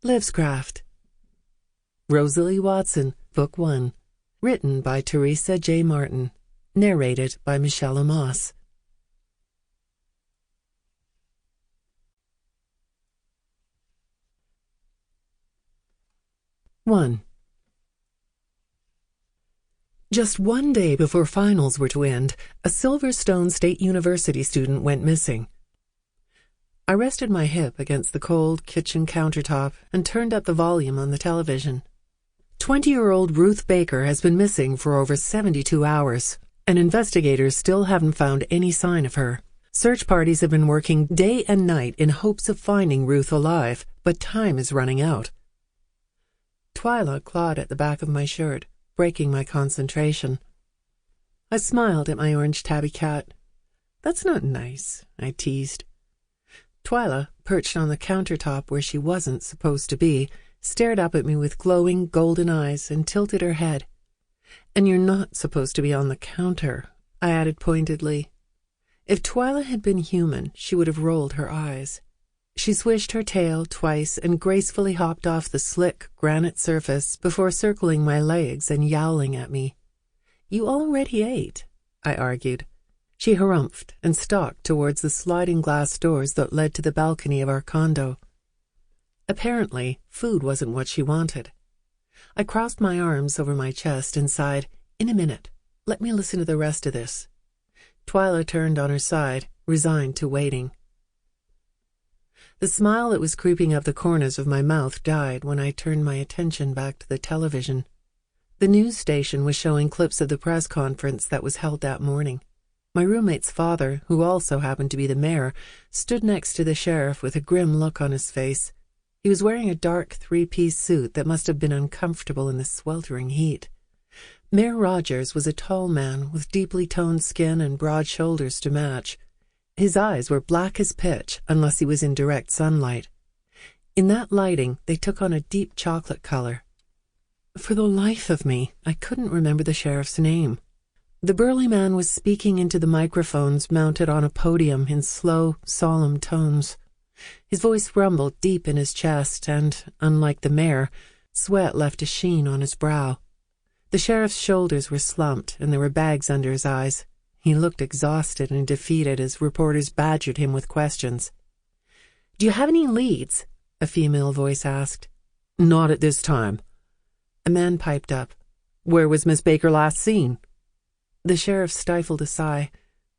Livskraft. Rosalie Watson, Book 1. Written by Teressa J. Martin. Narrated by Michella. 1. Just one day before finals were to end, a Silverstone State University student went missing. I rested my hip against the cold kitchen countertop and turned up the volume on the television. 20-year-old Ruth Baker has been missing for over 72 hours, and investigators still haven't found any sign of her. Search parties have been working day and night in hopes of finding Ruth alive, but time is running out. Twyla clawed at the back of my shirt, breaking my concentration. I smiled at my orange tabby cat. "That's not nice," I teased. Twyla, perched on the countertop where she wasn't supposed to be, stared up at me with glowing golden eyes and tilted her head. "And you're not supposed to be on the counter," I added pointedly. If Twyla had been human, she would have rolled her eyes. She swished her tail twice and gracefully hopped off the slick granite surface before circling my legs and yowling at me. "You already ate," I argued. She harumphed and stalked towards the sliding glass doors that led to the balcony of our condo. Apparently, food wasn't what she wanted. I crossed my arms over my chest and sighed, "In a minute. Let me listen to the rest of this." Twyla turned on her side, resigned to waiting. The smile that was creeping up the corners of my mouth died when I turned my attention back to the television. The news station was showing clips of the press conference that was held that morning. My roommate's father, who also happened to be the mayor, stood next to the sheriff with a grim look on his face. He was wearing a dark three-piece suit that must have been uncomfortable in the sweltering heat. Mayor Rogers was a tall man with deeply toned skin and broad shoulders to match. His eyes were black as pitch unless he was in direct sunlight. In that lighting, they took on a deep chocolate color. For the life of me, I couldn't remember the sheriff's name. The burly man was speaking into the microphones mounted on a podium in slow, solemn tones. His voice rumbled deep in his chest and, unlike the mayor, sweat left a sheen on his brow. The sheriff's shoulders were slumped and there were bags under his eyes. He looked exhausted and defeated as reporters badgered him with questions. "Do you have any leads?" a female voice asked. "Not at this time." A man piped up. "Where was Miss Baker last seen?" The sheriff stifled a sigh.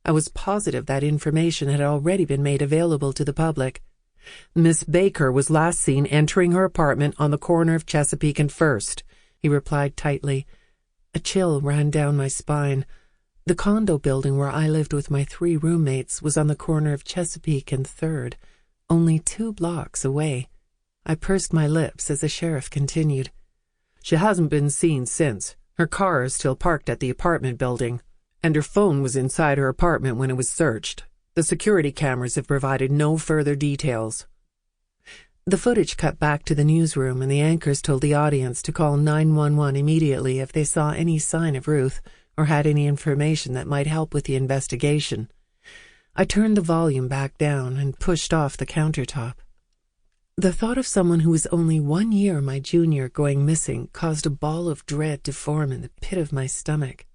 I was positive that information had already been made available to the public. "Miss Baker was last seen entering her apartment on the corner of Chesapeake and First," he replied tightly. A chill ran down my spine. The condo building where I lived with my 3 roommates was on the corner of Chesapeake and 3rd, only 2 blocks away. I pursed my lips as the sheriff continued. "She hasn't been seen since. Her car is still parked at the apartment building, and her phone was inside her apartment when it was searched. The security cameras have provided no further details." The footage cut back to the newsroom, and the anchors told the audience to call 911 immediately if they saw any sign of Ruth or had any information that might help with the investigation. I turned the volume back down and pushed off the countertop. The thought of someone who was only 1 year my junior going missing caused a ball of dread to form in the pit of my stomach.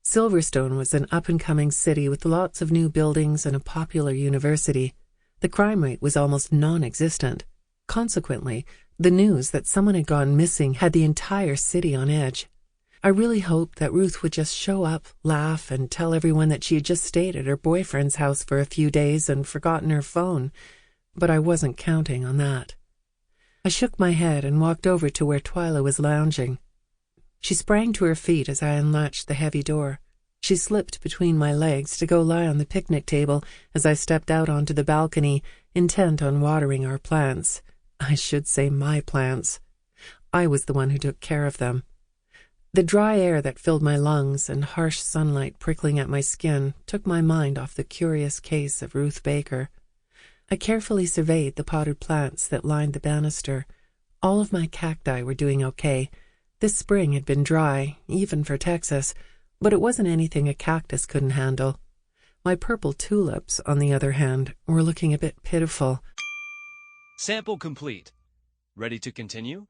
Silverstone was an up-and-coming city with lots of new buildings and a popular university. The crime rate was almost non-existent. Consequently, the news that someone had gone missing had the entire city on edge. I really hoped that Ruth would just show up, laugh, and tell everyone that she had just stayed at her boyfriend's house for a few days and forgotten her phone, but I wasn't counting on that. I shook my head and walked over to where Twyla was lounging. She sprang to her feet as I unlatched the heavy door. She slipped between my legs to go lie on the picnic table as I stepped out onto the balcony, intent on watering our plants. I should say my plants. I was the one who took care of them. The dry air that filled my lungs and harsh sunlight prickling at my skin took my mind off the curious case of Ruth Baker. I carefully surveyed the potted plants that lined the banister. All of my cacti were doing okay. This spring had been dry, even for Texas, but it wasn't anything a cactus couldn't handle. My purple tulips, on the other hand, were looking a bit pitiful. Sample complete. Ready to continue?